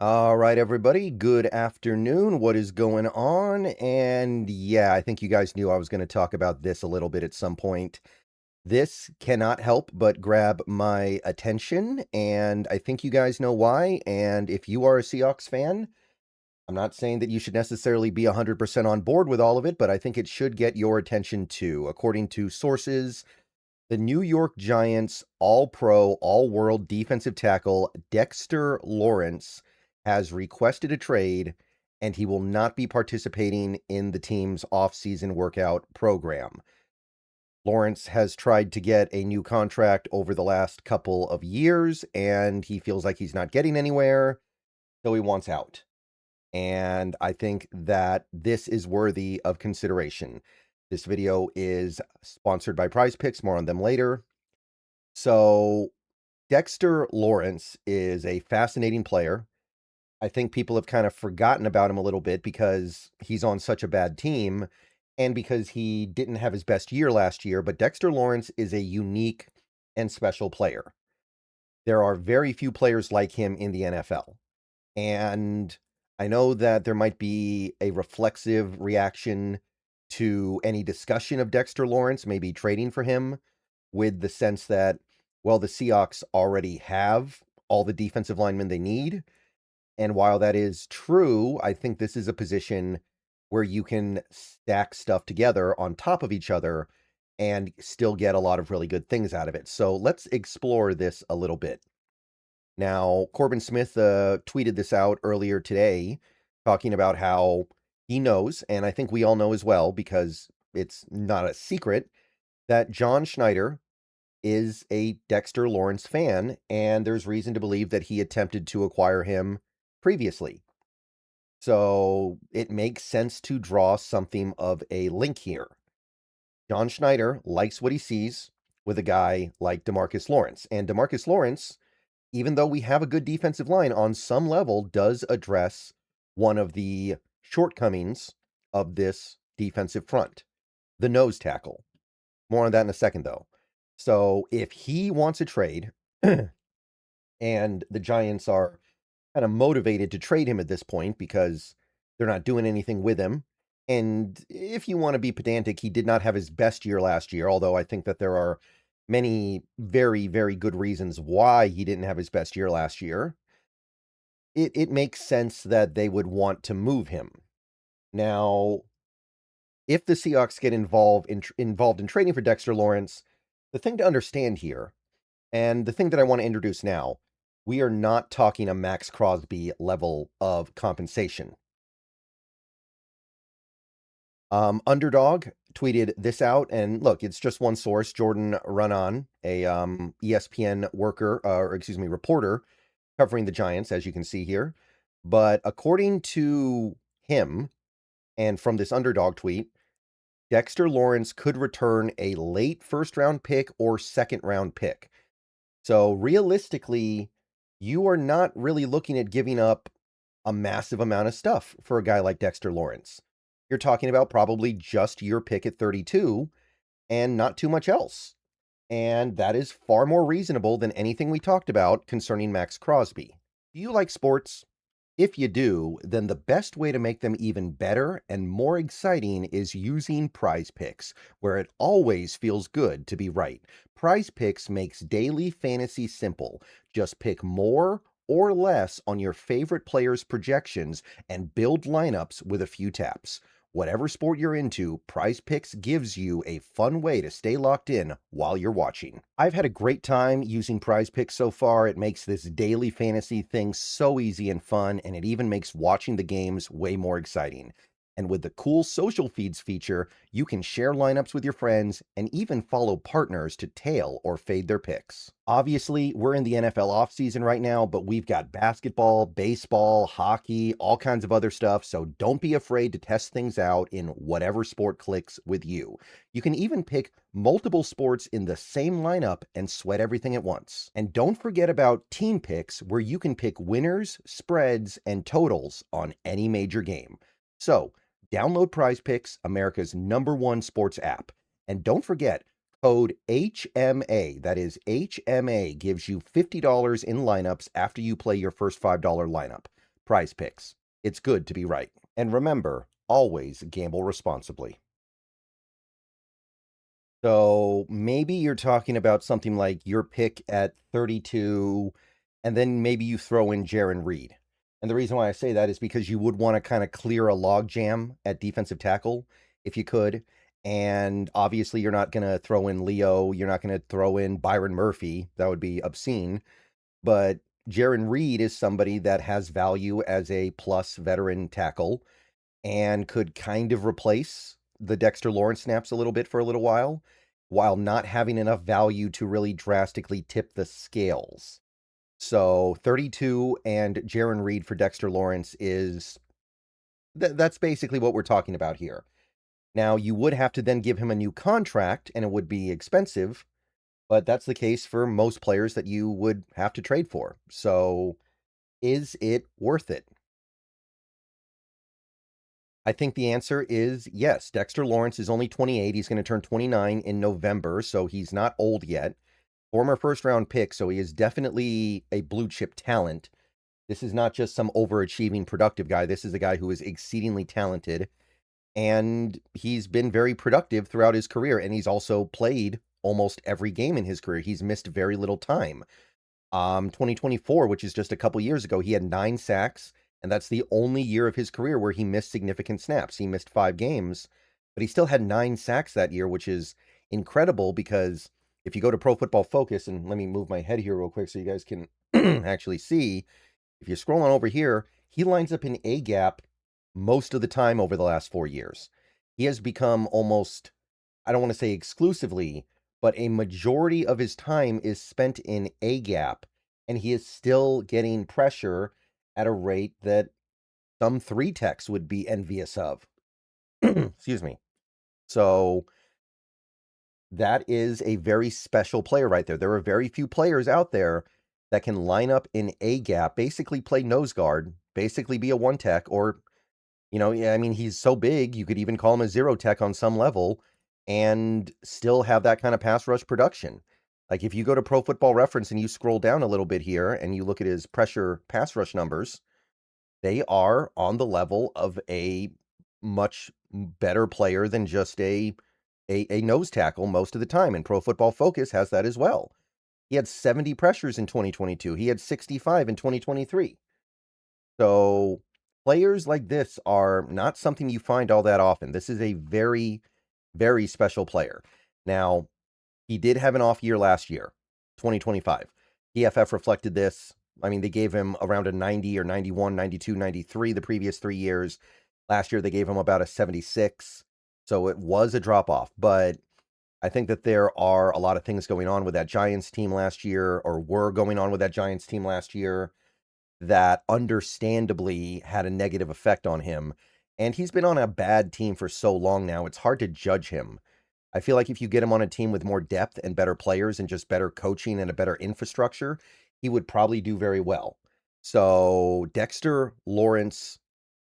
All right, everybody. Good afternoon. What is going on? And yeah, I think you guys knew I was going to talk about this a little bit at some point. This cannot help but grab my attention, and I think you guys know why. And if you are a Seahawks fan, I'm not saying that you should necessarily be 100% on board with all of it, but I think it should get your attention too. According to sources, the New York Giants all-pro, all-world defensive tackle Dexter Lawrence has requested a trade, and he will not be participating in the team's off-season workout program. Lawrence has tried to get a new contract over the last couple of years, and he feels like he's not getting anywhere, so he wants out. And I think that this is worthy of consideration. This video is sponsored by Prize Picks, more on them later. So, Dexter Lawrence is a fascinating player. I think people have kind of forgotten about him a little bit because he's on such a bad team and because he didn't have his best year last year, but Dexter Lawrence is a unique and special player. There are very few players like him in the NFL. And I know that there might be a reflexive reaction to any discussion of Dexter Lawrence, maybe trading for him, with the sense that, well, the Seahawks already have all the defensive linemen they need. And while that is true, I think this is a position where you can stack stuff together on top of each other and still get a lot of really good things out of it. So let's explore this a little bit. Now, Corbin Smith tweeted this out earlier today, talking about how he knows, and I think we all know as well, because it's not a secret, that John Schneider is a Dexter Lawrence fan, and there's reason to believe that he attempted to acquire him previously. So it makes sense to draw something of a link here. John Schneider likes what he sees with a guy like DeMarcus Lawrence. And DeMarcus Lawrence, even though we have a good defensive line, on some level does address one of the shortcomings of this defensive front, the nose tackle. More on that in a second, though. So if he wants a trade, and the Giants are kind of motivated to trade him at this point because they're not doing anything with him. And if you want to be pedantic, he did not have his best year last year, although I think that there are many very, very good reasons why he didn't have his best year last year. It makes sense that they would want to move him. Now, if the Seahawks get involved in trading for Dexter Lawrence, the thing to understand here, and the thing that I want to introduce now, we are not talking a Max Crosby level of compensation. Underdog tweeted this out, and look, it's just one source, Jordan Runnon, a ESPN reporter covering the Giants, as you can see here. But according to him, and from this Underdog tweet, Dexter Lawrence could return a late first-round pick or second-round pick. So realistically, you are not really looking at giving up a massive amount of stuff for a guy like Dexter Lawrence. You're talking about probably just your pick at 32 and not too much else. And that is far more reasonable than anything we talked about concerning Max Crosby. Do you like sports? If you do, then the best way to make them even better and more exciting is using Prize Picks, where it always feels good to be right. Prize Picks makes daily fantasy simple. Just pick more or less on your favorite players' projections and build lineups with a few taps. Whatever sport you're into, Prize Picks gives you a fun way to stay locked in while you're watching. I've had a great time using Prize Picks so far. It makes this daily fantasy thing so easy and fun, and it even makes watching the games way more exciting. And with the cool social feeds feature, you can share lineups with your friends and even follow partners to tail or fade their picks. Obviously, we're in the NFL offseason right now, but we've got basketball, baseball, hockey, all kinds of other stuff, so don't be afraid to test things out in whatever sport clicks with you. You can even pick multiple sports in the same lineup and sweat everything at once. And don't forget about team picks, where you can pick winners, spreads, and totals on any major game. So, download Prize Picks, America's #1 sports app. And don't forget, code HMA, that is HMA, gives you $50 in lineups after you play your first $5 lineup. Prize Picks. It's good to be right. And remember, always gamble responsibly. So maybe you're talking about something like your pick at 32, and then maybe you throw in Jarran Reed. And the reason why I say that is because you would want to kind of clear a log jam at defensive tackle if you could. And obviously, you're not going to throw in Leo. You're not going to throw in Byron Murphy. That would be obscene. But Jarran Reed is somebody that has value as a plus veteran tackle and could kind of replace the Dexter Lawrence snaps a little bit for a little while not having enough value to really drastically tip the scales. So 32 and Jarran Reed for Dexter Lawrence is that's basically what we're talking about here. Now, you would have to then give him a new contract, and it would be expensive, but that's the case for most players that you would have to trade for. So is it worth it? I think the answer is yes. Dexter Lawrence is only 28. He's going to turn 29 in November, so he's not old yet. Former first-round pick, so he is definitely a blue-chip talent. This is not just some overachieving productive guy. This is a guy who is exceedingly talented, and he's been very productive throughout his career, and he's also played almost every game in his career. He's missed very little time. 2024, which is just a couple years ago, he had 9 sacks, and that's the only year of his career where he missed significant snaps. He missed 5 games, but he still had 9 sacks that year, which is incredible because if you go to Pro Football Focus, and let me move my head here real quick so you guys can actually see, if you scroll on over here, he lines up in A gap most of the time over the last 4 years. He has become almost, I don't want to say exclusively, but a majority of his time is spent in A gap, and he is still getting pressure at a rate that some 3 techs would be envious of. Excuse me. So that is a very special player right there. There are very few players out there that can line up in A gap, basically play nose guard, basically be a 1 tech, or, yeah, I mean, he's so big, you could even call him a 0 tech on some level, and still have that kind of pass rush production. Like if you go to Pro Football Reference and you scroll down a little bit here and you look at his pressure pass rush numbers, they are on the level of a much better player than just a nose tackle most of the time. And Pro Football Focus has that as well. He had 70 pressures in 2022. He had 65 in 2023. So players like this are not something you find all that often. This is a very, very special player. Now, he did have an off year last year, 2025. PFF reflected this. I mean, they gave him around a 90 or 91, 92, 93 the previous 3 years. Last year, they gave him about a 76. So it was a drop off. But I think that there are a lot of things going on with that Giants team last year, or were going on with that Giants team last year, that understandably had a negative effect on him. And he's been on a bad team for so long now, it's hard to judge him. I feel like if you get him on a team with more depth and better players and just better coaching and a better infrastructure, he would probably do very well. So Dexter Lawrence,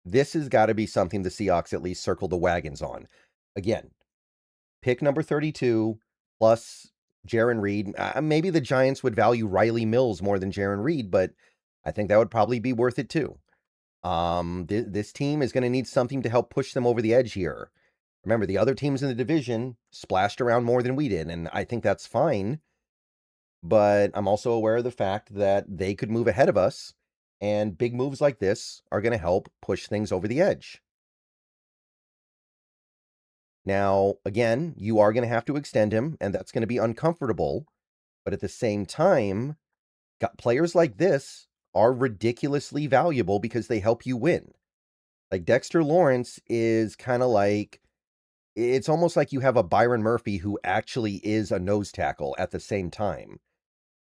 this has got to be something the Seahawks at least circle the wagons on. Again, pick number 32 plus Jarran Reed. Maybe the Giants would value Riley Mills more than Jarran Reed, but I think that would probably be worth it too. This team is going to need something to help push them over the edge here. Remember, the other teams in the division splashed around more than we did, and I think that's fine. But I'm also aware of the fact that they could move ahead of us, and big moves like this are going to help push things over the edge. Now, again, you are going to have to extend him, and that's going to be uncomfortable. But at the same time, players like this are ridiculously valuable because they help you win. Like Dexter Lawrence is kind of like, it's almost like you have a Byron Murphy who actually is a nose tackle at the same time.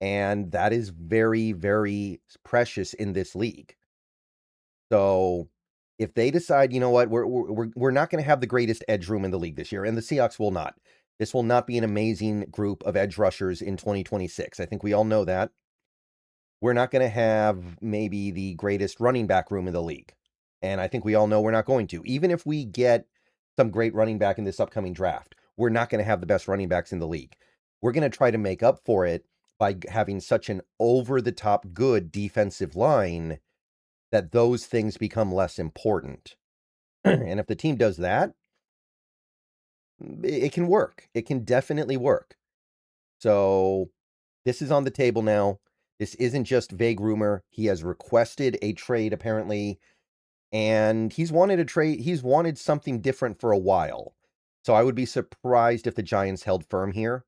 And that is very, very precious in this league. So if they decide, you know what, we're not going to have the greatest edge room in the league this year, and the Seahawks will not. This will not be an amazing group of edge rushers in 2026. I think we all know that. We're not going to have maybe the greatest running back room in the league. And I think we all know we're not going to. Even if we get some great running back in this upcoming draft, we're not going to have the best running backs in the league. We're going to try to make up for it by having such an over-the-top good defensive line that those things become less important. And if the team does that, it can work. It can definitely work. So this is on the table now. This isn't just vague rumor. He has requested a trade, apparently, and he's wanted a trade. He's wanted something different for a while. So I would be surprised if the Giants held firm here,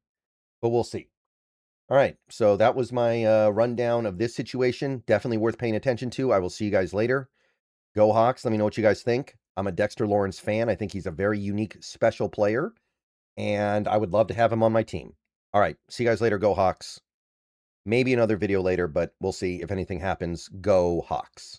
but we'll see. All right, so that was my rundown of this situation. Definitely worth paying attention to. I will see you guys later. Go Hawks. Let me know what you guys think. I'm a Dexter Lawrence fan. I think he's a very unique, special player, and I would love to have him on my team. All right, see you guys later. Go Hawks. Maybe another video later, but we'll see if anything happens. Go Hawks.